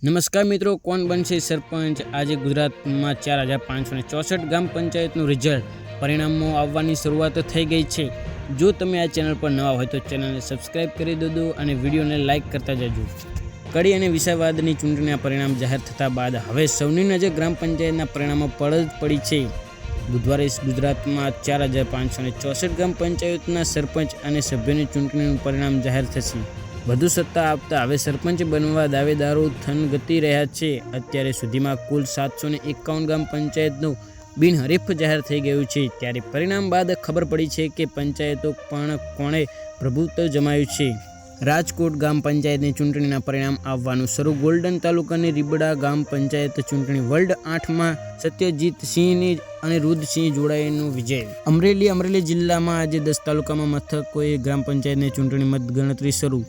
નમસ્કાર મિત્રો, કોણ બનશે સરપંચ? આજે ગુજરાતમાં 4564 ગ્રામ પંચાયતનું રિઝલ્ટ પરિણામો આવવાની શરૂઆત થઈ ગઈ છે। જો તમે આ ચેનલ પર નવા હોય તો ચેનલને સબસ્ક્રાઇબ કરી દો અને વિડીયોને લાઇક કરતા જજો। કડી અને વિસાવદરની ચૂંટણીના પરિણામ જાહેર થતા બાદ હવે સૌની નજર ગ્રામ પંચાયતના પરિણામો પર જ પડી છે। બુધવારે ગુજરાતમાં 4564 ગ્રામ પંચાયતના સરપંચ અને સભ્યોની ચૂંટણીનું પરિણામ જાહેર થશે। વધુ સત્તા આપતા હવે સરપંચ બનવા દાવેદારો થનગતી રહ્યા છે। અત્યારે સુધીમાં કુલ 751 ગ્રામ પંચાયતનું બિનહરીફ જાહેર થઈ ગયું છે। ત્યારે પરિણામ બાદ ખબર પડી છે કે પંચાયતો પણ કોણે પ્રભુત્વ જમાવ્યું છે। રાજકોટ ગ્રામ પંચાયતની ચૂંટણીના પરિણામ આવવાનું શરૂ। ગોલ્ડન તાલુકાની રીબડા ગ્રામ પંચાયત ચૂંટણી વર્લ્ડ 8માં સત્યજીતસિંહની અનિરુદ્ધસિંહ જોડાઈનો વિજય। અમરેલી જિલ્લામાં આજે 10 તાલુકામાં મથકોએ ગ્રામ પંચાયતની ચૂંટણી મતગણતરી શરૂ।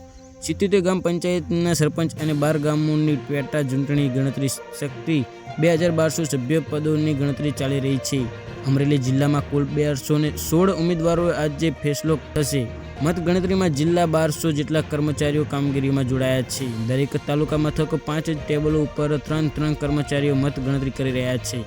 77 ગ્રામ પંચાયતના સરપંચ અને 12 ગામોની પેટા ચૂંટણી ગણતરી શક્તિ। 2200 સભ્ય પદોની ગણતરી ચાલી રહી છે। અમરેલી જિલ્લામાં કુલ 216 ઉમેદવારોએ આજે ફેસલો થશે। મતગણતરીમાં જિલ્લા 1200 જેટલા કર્મચારીઓ કામગીરીમાં જોડાયા છે। દરેક તાલુકા મથકો 5 ટેબલો ઉપર 3 કર્મચારીઓ મતગણતરી કરી રહ્યા છે।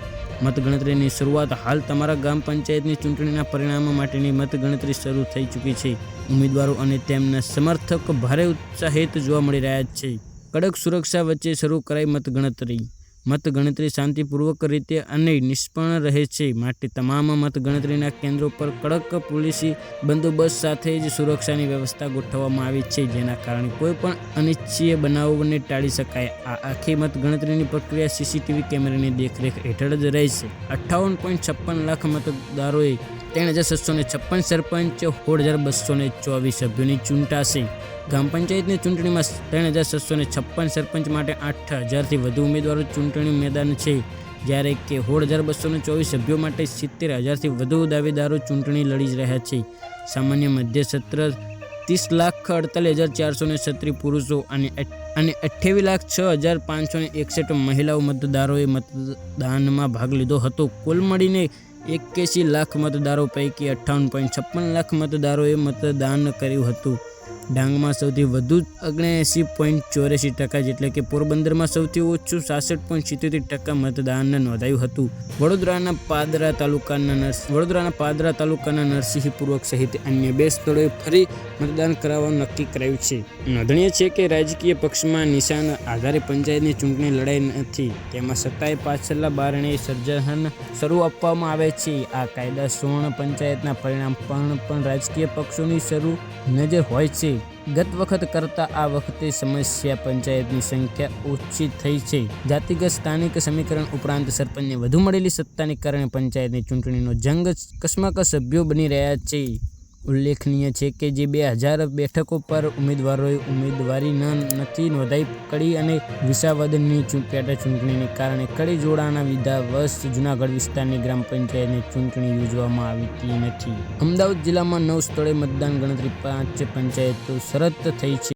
મતગણતરીની શરૂઆત હાલ તમારા ગ્રામ પંચાયતની ચૂંટણીના પરિણામો માટેની મતગણતરી શરૂ થઈ ચૂકી છે। ઉમેદવારો અને તેમના સમર્થકો ભારે ઉત્સાહિત જોવા મળી રહ્યા છે। કડક સુરક્ષા વચ્ચે શરૂ કરાઈ મતગણતરી। મતગણતરી શાંતિપૂર્વક રીતે અને નિષ્પણ રહે છે, માટે તમામ મતગણતરીના કેન્દ્રો પર કડક પોલીસી બંદોબસ્ત સાથે જ સુરક્ષાની વ્યવસ્થા ગોઠવવામાં આવી છે, જેના કારણે કોઈ પણ અનિચ્છનીય બનાવોને ટાળી શકાય। આ આખી મતગણતરીની પ્રક્રિયા સીસીટીવી કેમેરાની દેખરેખ હેઠળ જ રહેશે। 58.56 લાખ મતદારોએ 3756 સરપંચ 16224 સભ્યોની ચૂંટાશે। ગ્રામ પંચાયતની ચૂંટણીમાં 3656 સરપંચ માટે 8000થી વધુ ઉમેદવારો ચૂંટણી મેદાન છે, જ્યારે કે 16224 સભ્યો માટે 70000થી વધુ દાવેદારો ચૂંટણી લડી રહ્યા છે। સામાન્ય મધ્ય સત્ર 30,48,436 પુરુષો અને 28,06,561 મહિલાઓ મતદારોએ મતદાનમાં ભાગ લીધો હતો। કુલ મળીને 81 લાખ મતદારો પૈકી 58.56 લાખ મતદારોએ મતદાન કર્યું હતું। ડાંગમાં સૌથી વધુ 79.84%, એટલે કે પોરબંદરમાં સૌથી ઓછું 66.77% મતદાન નોંધાયું હતું। વડોદરાના પાદરા તાલુકાના નરસિંહપુર સહિત અન્ય 2 સ્થળોએ ફરી મતદાન કરાવવાનું નક્કી કરાયું છે। નોંધનીય છે કે રાજકીય પક્ષમાં નિશાન આધારે પંચાયતની ચૂંટણી લડાઈ નથી, તેમાં સત્તાએ પાછળના બારણે સર્જન શરૂ આપવામાં આવે છે। આ કાયદા 16 પંચાયતના પરિણામ પણ રાજકીય પક્ષોની શરૂ નજર હોય છે। ગત વખત કરતાં આ વખતે સમસ્યા પંચાયતની સંખ્યા ઓછી થઈ છે। જાતિગત સ્થાનિક સમીકરણ ઉપરાંત સરપંચને વધુ મળેલી સત્તાને કારણે પંચાયતની ચૂંટણીનો જંગ કસમકસ સભ્યો બની રહ્યા છે। ઉલ્લેખનીય છે કે જે 2000 બેઠકો પર ઉમેદવારોએ ઉમેદવારી નથી નોંધાઈ। કડી અને વિસાવદરની પેટા ચૂંટણીને કારણે કડી જોડાણા વિધાવશ જૂનાગઢ વિસ્તારની ગ્રામ પંચાયતની ચૂંટણી યોજવામાં આવતી નથી। અમદાવાદ જિલ્લામાં 9 સ્થળોએ મતદાન ગણતરી 5 પંચાયતો શરત થઈ છે।